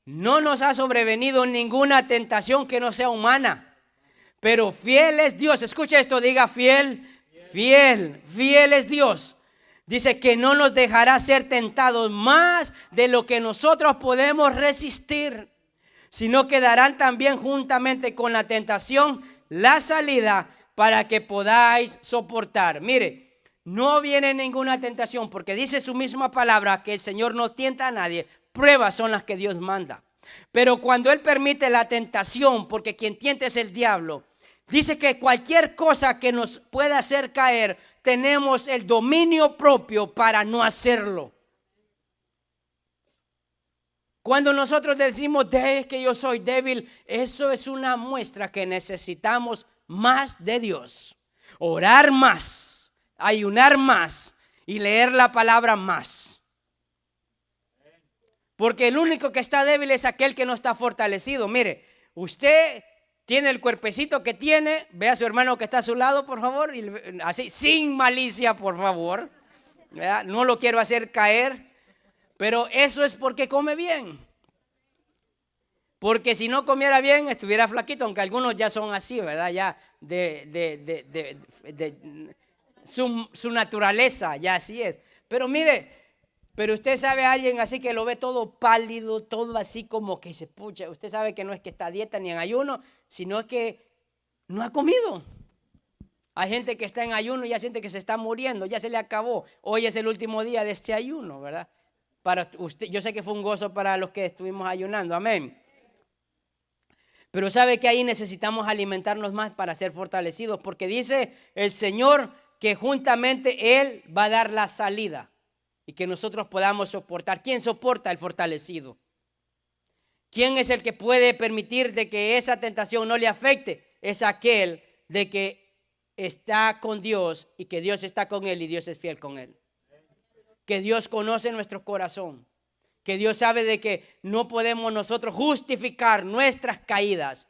No nos ha sobrevenido ninguna tentación que no sea humana, pero fiel es Dios. Escucha esto, diga fiel, fiel es Dios. Dice que no nos dejará ser tentados más de lo que nosotros podemos resistir, sino que darán también juntamente con la tentación la salida para que podáis soportar. Mire, no viene ninguna tentación porque dice su misma palabra que el Señor no tienta a nadie. Pruebas son las que Dios manda. Pero cuando Él permite la tentación, porque quien tienta es el diablo, dice que cualquier cosa que nos pueda hacer caer, tenemos el dominio propio para no hacerlo. Cuando nosotros decimos que yo soy débil, eso es una muestra que necesitamos más de Dios. Orar más, ayunar más y leer la palabra más. Porque el único que está débil es aquel que no está fortalecido. Mire, usted tiene el cuerpecito que tiene. Ve a su hermano que está a su lado, por favor. Y así, sin malicia, por favor. ¿Verdad? No lo quiero hacer caer. Pero eso es porque come bien. Porque si no comiera bien, estuviera flaquito. Aunque algunos ya son así, ¿verdad? Ya su naturaleza, ya así es. Pero mire, pero usted sabe a alguien así que lo ve todo pálido, todo así como que se pucha. Usted sabe que no es que está a dieta ni en ayuno, sino es que no ha comido. Hay gente que está en ayuno y ya siente que se está muriendo, ya se le acabó. Hoy es el último día de este ayuno, ¿verdad? Para usted, yo sé que fue un gozo para los que estuvimos ayunando, amén. Pero sabe que ahí necesitamos alimentarnos más para ser fortalecidos, porque dice el Señor que juntamente Él va a dar la salida y que nosotros podamos soportar. ¿Quién soporta? El fortalecido. ¿Quién es el que puede permitir de que esa tentación no le afecte? Es aquel de que está con Dios y que Dios está con él y Dios es fiel con él. Que Dios conoce nuestro corazón. Que Dios sabe de que no podemos nosotros justificar nuestras caídas.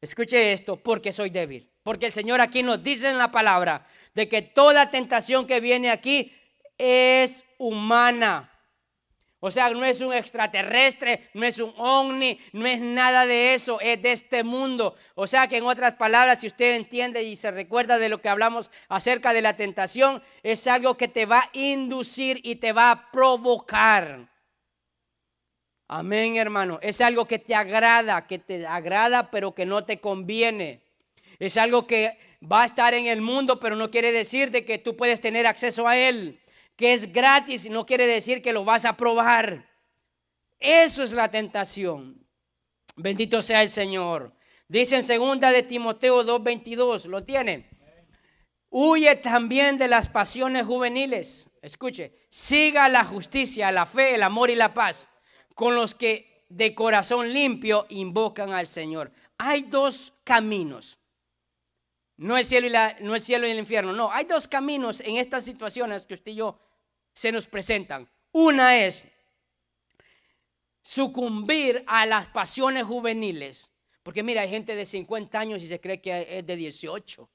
Escuche esto, porque soy débil. Porque el Señor aquí nos dice en la palabra de que toda tentación que viene aquí es humana. O sea, no es un extraterrestre, no es un ovni, no es nada de eso, es de este mundo. O sea que en otras palabras, si usted entiende y se recuerda de lo que hablamos acerca de la tentación, es algo que te va a inducir y te va a provocar. Amén, hermano. Es algo que te agrada pero que no te conviene. Es algo que va a estar en el mundo, pero no quiere decir de que tú puedes tener acceso a él. Que es gratis, no quiere decir que lo vas a probar. Eso es la tentación. Bendito sea el Señor. Dice en 2 de Timoteo 2:22, ¿lo tienen? Huye también de las pasiones juveniles. Escuche, siga la justicia, la fe, el amor y la paz con los que de corazón limpio invocan al Señor. Hay dos caminos. No es cielo y el infierno. No, hay dos caminos en estas situaciones que usted y yo se nos presentan. Una es sucumbir a las pasiones juveniles. Porque mira, hay gente de 50 años y se cree que es de 18.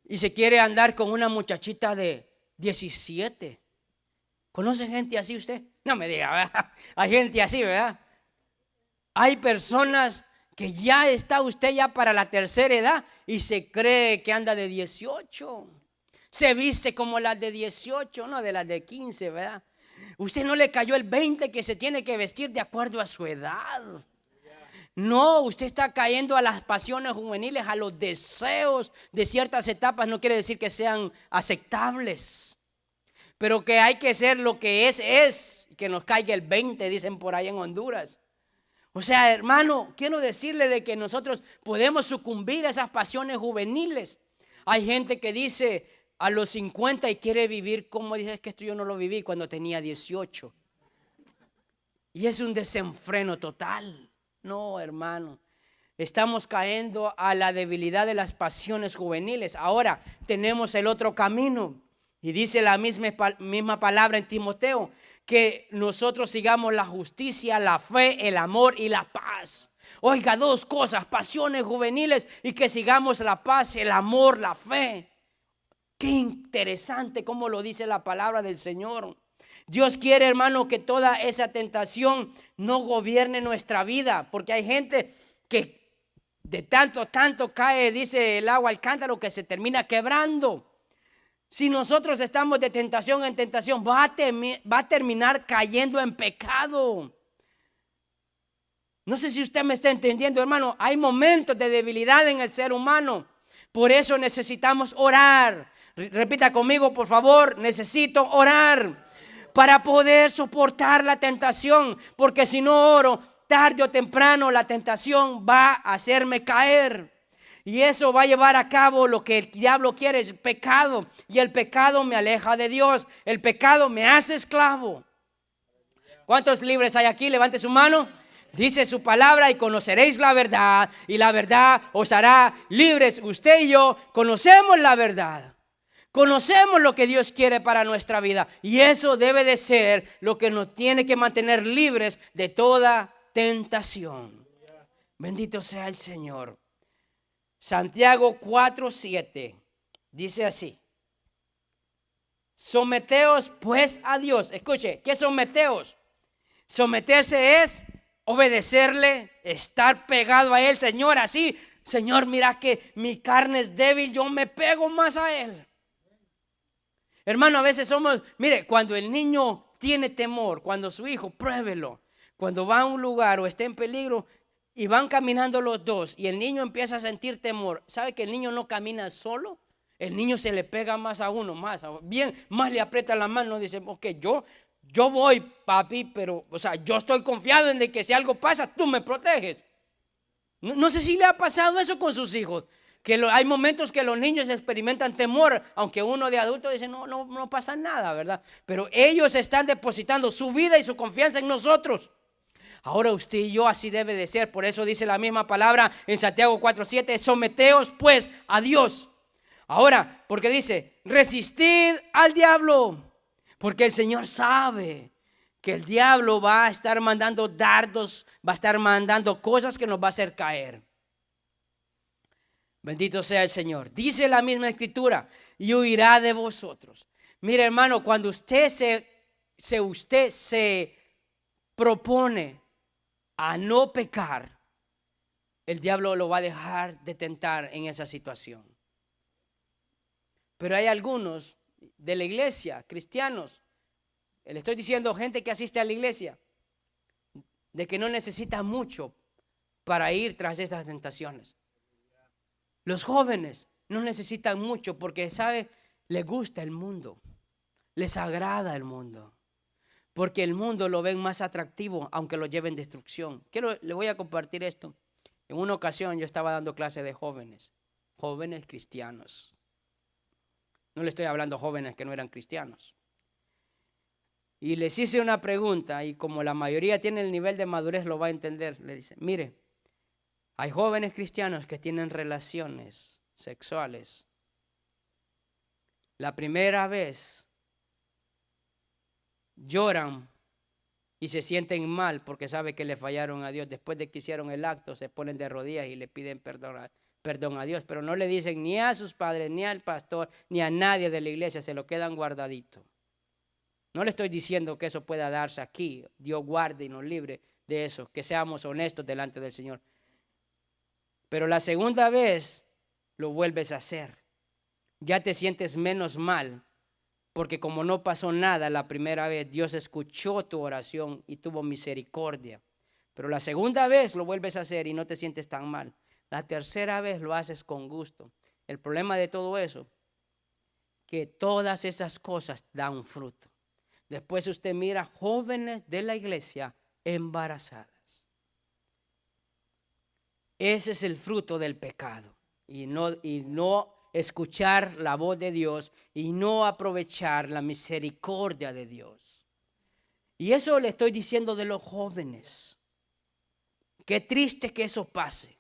Y se quiere andar con una muchachita de 17. ¿Conoce gente así usted? No me diga, ¿verdad? Hay gente así, ¿verdad? Hay personas que ya está usted ya para la tercera edad y se cree que anda de 18. Se viste como las de 18, no de las de 15, ¿verdad? Usted no le cayó el 20 que se tiene que vestir de acuerdo a su edad. No, usted está cayendo a las pasiones juveniles, a los deseos de ciertas etapas. No quiere decir que sean aceptables, pero que hay que ser lo que es, que nos caiga el 20, dicen por ahí en Honduras. O sea, hermano, quiero decirle de que nosotros podemos sucumbir a esas pasiones juveniles. Hay gente que dice a los 50 y quiere vivir como dice, es que esto yo no lo viví cuando tenía 18. Y es un desenfreno total. No, hermano, estamos cayendo a la debilidad de las pasiones juveniles. Ahora tenemos el otro camino. Y dice la misma palabra en Timoteo, que nosotros sigamos la justicia, la fe, el amor y la paz. Oiga, dos cosas, pasiones juveniles y que sigamos la paz, el amor, la fe. Qué interesante cómo lo dice la palabra del Señor. Dios quiere, hermano, que toda esa tentación no gobierne nuestra vida, porque hay gente que de tanto cae, dice el agua al cántaro, que se termina quebrando. Si nosotros estamos de tentación en tentación, va a terminar cayendo en pecado. No sé si usted me está entendiendo, hermano. Hay momentos de debilidad en el ser humano. Por eso necesitamos orar. Repita conmigo, por favor. Necesito orar para poder soportar la tentación. Porque si no oro, tarde o temprano la tentación va a hacerme caer. Y eso va a llevar a cabo lo que el diablo quiere, es pecado. Y el pecado me aleja de Dios. El pecado me hace esclavo. ¿Cuántos libres hay aquí? Levante su mano. Dice su palabra y conoceréis la verdad. Y la verdad os hará libres. Usted y yo conocemos la verdad. Conocemos lo que Dios quiere para nuestra vida. Y eso debe de ser lo que nos tiene que mantener libres de toda tentación. Bendito sea el Señor. Santiago 4:7 dice así: someteos pues a Dios. Escuche, ¿qué someteos? Someterse es obedecerle, estar pegado a Él. Señor, así, Señor, mira que mi carne es débil, yo me pego más a Él. Hermano, a veces mire, cuando el niño tiene temor, cuando su hijo, pruébelo, cuando va a un lugar o está en peligro, y van caminando los dos y el niño empieza a sentir temor. ¿Sabe que el niño no camina solo? El niño se le pega más a uno, más le aprieta la mano. Dice, ok, yo voy, papi, pero, o sea, yo estoy confiado en de que si algo pasa, tú me proteges. No sé si le ha pasado eso con sus hijos, que hay momentos que los niños experimentan temor, aunque uno de adulto dice, no pasa nada, ¿verdad? Pero ellos están depositando su vida y su confianza en nosotros. Ahora usted y yo así debe de ser. Por eso dice la misma palabra en Santiago 4:7, someteos pues a Dios. Ahora, porque dice, resistid al diablo, porque el Señor sabe que el diablo va a estar mandando dardos, va a estar mandando cosas que nos va a hacer caer. Bendito sea el Señor. Dice la misma escritura, y huirá de vosotros. Mire, hermano, cuando usted se propone a no pecar, el diablo lo va a dejar de tentar en esa situación. Pero hay algunos de la iglesia, cristianos, le estoy diciendo gente que asiste a la iglesia, de que no necesita mucho para ir tras estas tentaciones. Los jóvenes no necesitan mucho porque, ¿sabe? Les gusta el mundo, les agrada el mundo, porque el mundo lo ven más atractivo aunque lo lleven destrucción. Le voy a compartir esto. En una ocasión yo estaba dando clase de jóvenes cristianos. No le estoy hablando a jóvenes que no eran cristianos. Y les hice una pregunta y como la mayoría tiene el nivel de madurez lo va a entender. Le dice, mire, hay jóvenes cristianos que tienen relaciones sexuales. La primera vez lloran y se sienten mal porque saben que le fallaron a Dios. Después de que hicieron el acto se ponen de rodillas y le piden perdón a Dios, pero no le dicen ni a sus padres, ni al pastor, ni a nadie de la iglesia, se lo quedan guardadito. No le estoy diciendo que eso pueda darse aquí. Dios guarde y nos libre de eso, que seamos honestos delante del Señor. Pero la segunda vez lo vuelves a hacer. Ya te sientes menos mal, porque como no pasó nada la primera vez, Dios escuchó tu oración y tuvo misericordia. Pero la segunda vez lo vuelves a hacer y no te sientes tan mal. La tercera vez lo haces con gusto. El problema de todo eso, que todas esas cosas dan fruto. Después usted mira jóvenes de la iglesia embarazadas. Ese es el fruto del pecado. Y no escuchar la voz de Dios y no aprovechar la misericordia de Dios. Y eso le estoy diciendo de los jóvenes. Qué triste que eso pase.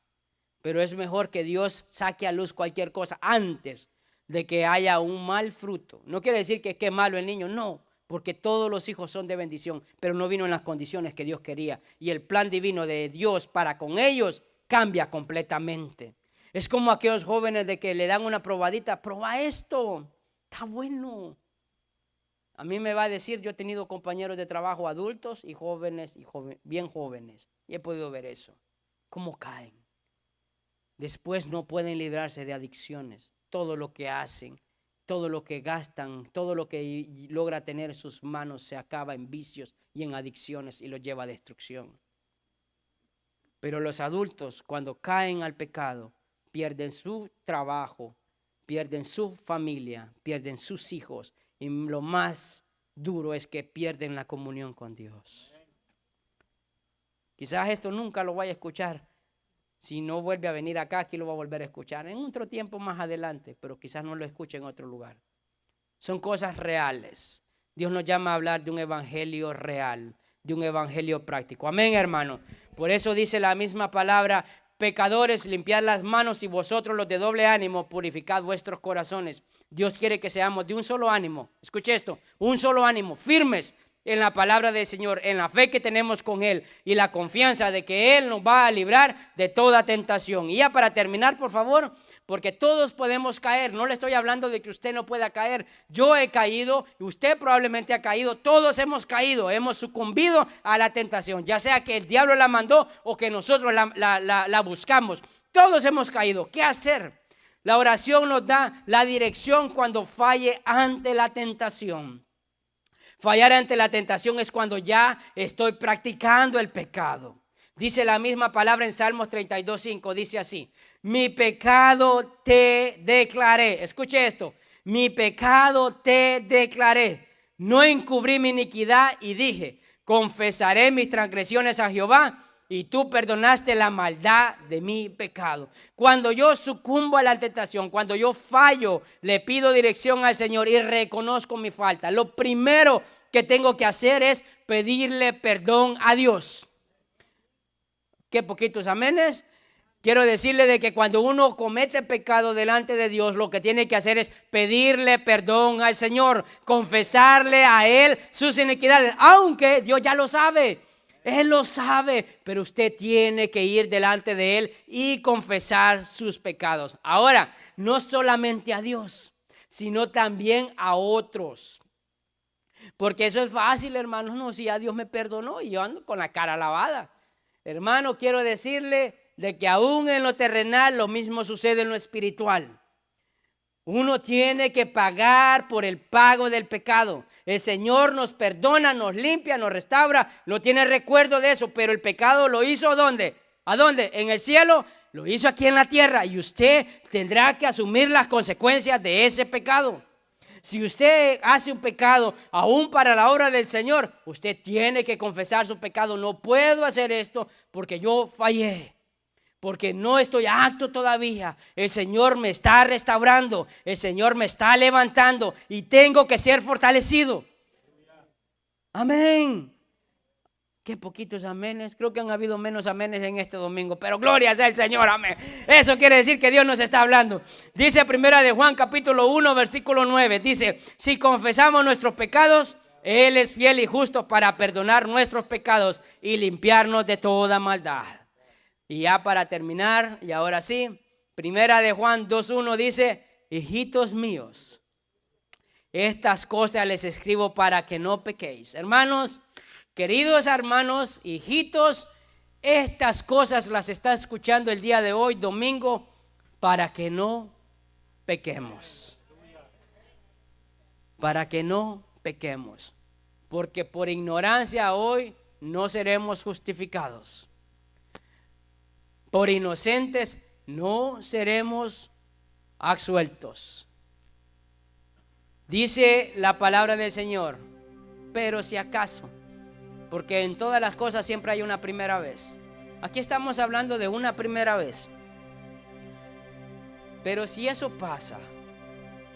Pero es mejor que Dios saque a luz cualquier cosa antes de que haya un mal fruto. No quiere decir que qué malo el niño, no. Porque todos los hijos son de bendición, pero no vino en las condiciones que Dios quería. Y el plan divino de Dios para con ellos cambia completamente. Es como aquellos jóvenes de que le dan una probadita, prueba esto, está bueno. A mí me va a decir, yo he tenido compañeros de trabajo adultos y jóvenes, bien jóvenes, y he podido ver eso, cómo caen. Después no pueden librarse de adicciones, todo lo que hacen. Todo lo que gastan, todo lo que logra tener en sus manos se acaba en vicios y en adicciones y los lleva a destrucción. Pero los adultos, cuando caen al pecado, pierden su trabajo, pierden su familia, pierden sus hijos y lo más duro es que pierden la comunión con Dios. Quizás esto nunca lo vaya a escuchar. Si no vuelve a venir acá, aquí lo va a volver a escuchar en otro tiempo más adelante, pero quizás no lo escuche en otro lugar. Son cosas reales. Dios nos llama a hablar de un evangelio real, de un evangelio práctico. Amén, hermano. Por eso dice la misma palabra, pecadores, limpiad las manos y vosotros los de doble ánimo, purificad vuestros corazones. Dios quiere que seamos de un solo ánimo. Escuche esto, un solo ánimo, firmes en la palabra del Señor, en la fe que tenemos con Él y la confianza de que Él nos va a librar de toda tentación. Y ya para terminar, por favor, porque todos podemos caer. No le estoy hablando de que usted no pueda caer. Yo he caído, usted probablemente ha caído, todos hemos caído, hemos sucumbido a la tentación, ya sea que el diablo la mandó o que nosotros la buscamos. Todos hemos caído. ¿Qué hacer? La oración nos da la dirección cuando falle ante la tentación. Fallar ante la tentación es cuando ya estoy practicando el pecado. Dice la misma palabra en Salmos 32:5, dice así: mi pecado te declaré. Escuche esto: mi pecado te declaré. No encubrí mi iniquidad y dije, confesaré mis transgresiones a Jehová, y tú perdonaste la maldad de mi pecado. Cuando yo sucumbo a la tentación, cuando yo fallo, le pido dirección al Señor y reconozco mi falta. Lo primero que tengo que hacer es pedirle perdón a Dios. ¿Qué poquitos amenes? Quiero decirle de que cuando uno comete pecado delante de Dios, lo que tiene que hacer es pedirle perdón al Señor, confesarle a Él sus iniquidades, aunque Dios ya lo sabe. Él lo sabe, pero usted tiene que ir delante de Él y confesar sus pecados. Ahora, no solamente a Dios, sino también a otros. Porque eso es fácil, hermanos. No, si ya Dios me perdonó y yo ando con la cara lavada. Hermano, quiero decirle de que aún en lo terrenal lo mismo sucede en lo espiritual. Uno tiene que pagar por el pago del pecado. El Señor nos perdona, nos limpia, nos restaura, no tiene recuerdo de eso, pero el pecado lo hizo ¿dónde? ¿A dónde? En el cielo, lo hizo aquí en la tierra y usted tendrá que asumir las consecuencias de ese pecado. Si usted hace un pecado aún para la obra del Señor, usted tiene que confesar su pecado. No puedo hacer esto porque yo fallé. Porque no estoy apto todavía. El Señor me está restaurando. El Señor me está levantando. Y tengo que ser fortalecido. Amén. Qué poquitos amenes. Creo que han habido menos amenes en este domingo. Pero gloria sea el Señor. Amén. Eso quiere decir que Dios nos está hablando. Dice primera de Juan capítulo 1 versículo 9. Dice, si confesamos nuestros pecados, Él es fiel y justo para perdonar nuestros pecados y limpiarnos de toda maldad. Y ya para terminar, y ahora sí, primera de Juan 2:1 dice, hijitos míos, estas cosas les escribo para que no pequéis. Hermanos, queridos hermanos, hijitos, estas cosas las está escuchando el día de hoy, domingo, para que no pequemos. Para que no pequemos. Porque por ignorancia hoy no seremos justificados. Por inocentes no seremos absueltos. Dice la palabra del Señor, pero si acaso, porque en todas las cosas siempre hay una primera vez. Aquí estamos hablando de una primera vez. Pero si eso pasa,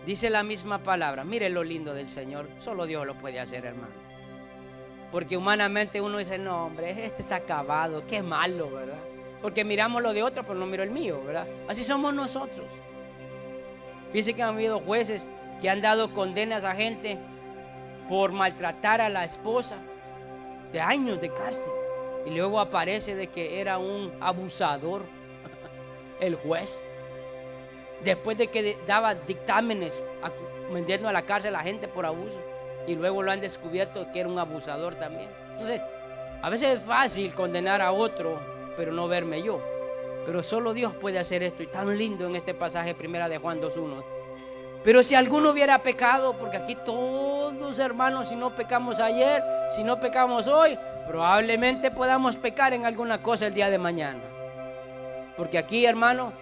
dice la misma palabra, mire lo lindo del Señor, solo Dios lo puede hacer, hermano. Porque humanamente uno dice, no hombre, este está acabado, qué malo, ¿verdad? Porque miramos lo de otro, pero no miro el mío, ¿verdad? Así somos nosotros. Fíjense que han habido jueces que han dado condenas a gente por maltratar a la esposa de años de cárcel. Y luego aparece de que era un abusador el juez. Después de que daba dictámenes vendiendo a la cárcel a la gente por abuso. Y luego lo han descubierto que era un abusador también. Entonces, a veces es fácil condenar a otro, pero no verme yo. Pero solo Dios puede hacer esto. Y tan lindo en este pasaje, primera de Juan 2:1. Pero si alguno hubiera pecado, porque aquí todos hermanos, si no pecamos ayer, si no pecamos hoy, probablemente podamos pecar en alguna cosa el día de mañana. Porque aquí, hermano,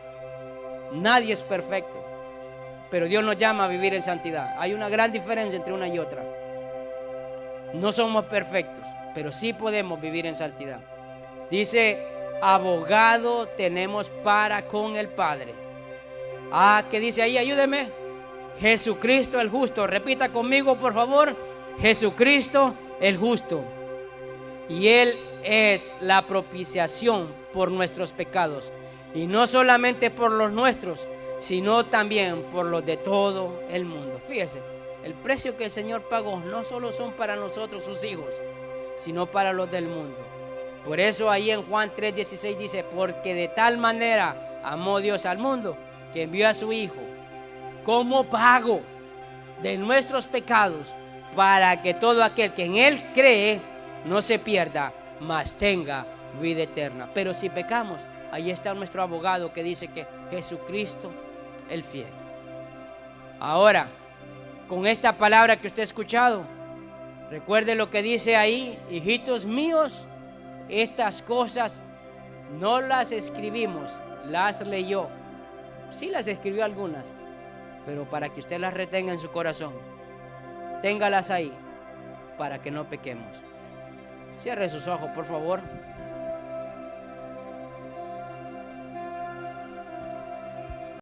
nadie es perfecto. Pero Dios nos llama a vivir en santidad. Hay una gran diferencia entre una y otra. No somos perfectos, pero sí podemos vivir en santidad. Dice, abogado tenemos para con el Padre. ¿Qué dice ahí? Ayúdeme. Jesucristo el justo. Repita conmigo, por favor. Jesucristo el justo. Y Él es la propiciación por nuestros pecados. Y no solamente por los nuestros, sino también por los de todo el mundo. Fíjese, el precio que el Señor pagó no solo son para nosotros, sus hijos, sino para los del mundo. Por eso ahí en Juan 3:16 dice, porque de tal manera amó Dios al mundo, que envió a su Hijo como pago de nuestros pecados, para que todo aquel que en Él cree no se pierda, mas tenga vida eterna. Pero si pecamos, ahí está nuestro abogado que dice que Jesucristo el fiel. Ahora, con esta palabra que usted ha escuchado, recuerde lo que dice ahí, hijitos míos, estas cosas no las escribimos, las leyó. Sí las escribió algunas, pero para que usted las retenga en su corazón, téngalas ahí para que no pequemos. Cierre sus ojos, por favor.